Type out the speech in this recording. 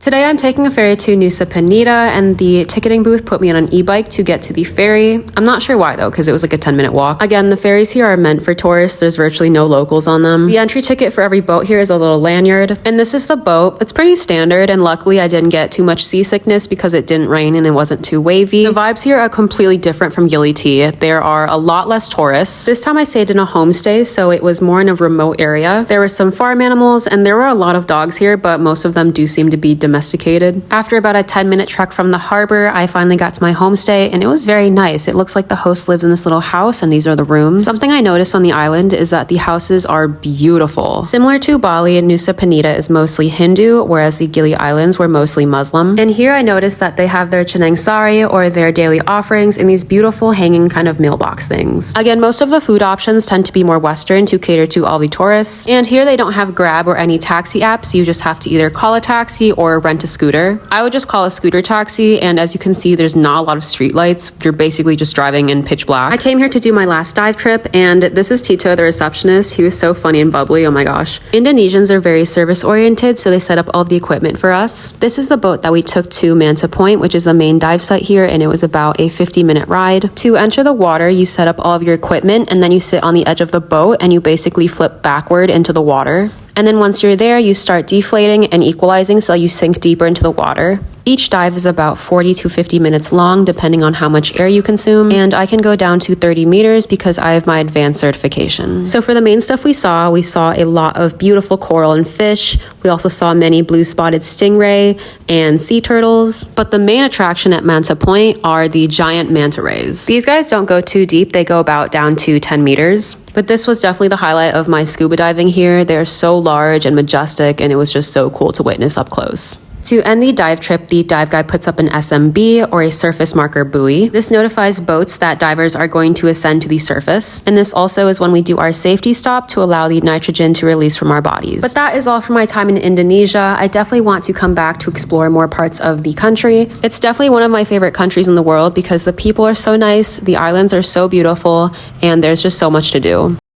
Today I'm taking a ferry to Nusa Penida, and the ticketing booth put me on an e-bike to get to the ferry. I'm not sure why though, because it was like a 10-minute walk. Again, the ferries here are meant for tourists. There's virtually no locals on them. The entry ticket for every boat here is a little lanyard, and this is the boat. It's pretty standard, and luckily I didn't get too much seasickness because it didn't rain and it wasn't too wavy. The vibes here are completely different from Gili T. There are a lot less tourists. This time I stayed in a homestay, so it was more in a remote area. There were some farm animals and there were a lot of dogs here, but most of them do seem to be domesticated. After about a 10-minute trek from the harbor, I finally got to my homestay, and it was very nice. It looks like the host lives in this little house, and these are the rooms. Something I noticed on the island is that the houses are beautiful. Similar to Bali, Nusa Penida is mostly Hindu, whereas the Gili Islands were mostly Muslim. And here I noticed that they have their Chinang Sari, or their daily offerings, in these beautiful hanging kind of mailbox things. Again, most of the food options tend to be more Western to cater to all the tourists. And here they don't have Grab or any taxi apps. You just have to either call a taxi or rent a scooter. I would just call a scooter taxi, and as you can see, there's not a lot of street lights. You're basically just driving in pitch black. I came here to do my last dive trip, and this is Tito, the receptionist. He was so funny and bubbly, oh my gosh. Indonesians are very service oriented, so they set up all the equipment for us. This is the boat that we took to Manta Point, which is the main dive site here, and it was about a 50-minute ride. To enter the water, you set up all of your equipment, and then you sit on the edge of the boat and you basically flip backward into the water. And then once you're there, you start deflating and equalizing, so you sink deeper into the water. Each dive is about 40 to 50 minutes long, depending on how much air you consume, and I can go down to 30 meters because I have my advanced certification. So for the main stuff we saw a lot of beautiful coral and fish. We also saw many blue-spotted stingray and sea turtles, but the main attraction at Manta Point are the giant manta rays. These guys don't go too deep, they go about down to 10 meters. But this was definitely the highlight of my scuba diving here. They're so large and majestic, and it was just so cool to witness up close. To end the dive trip, the dive guide puts up an SMB, or a surface marker buoy. This notifies boats that divers are going to ascend to the surface. And this also is when we do our safety stop to allow the nitrogen to release from our bodies. But that is all for my time in Indonesia. I definitely want to come back to explore more parts of the country. It's definitely one of my favorite countries in the world because the people are so nice, the islands are so beautiful, and there's just so much to do.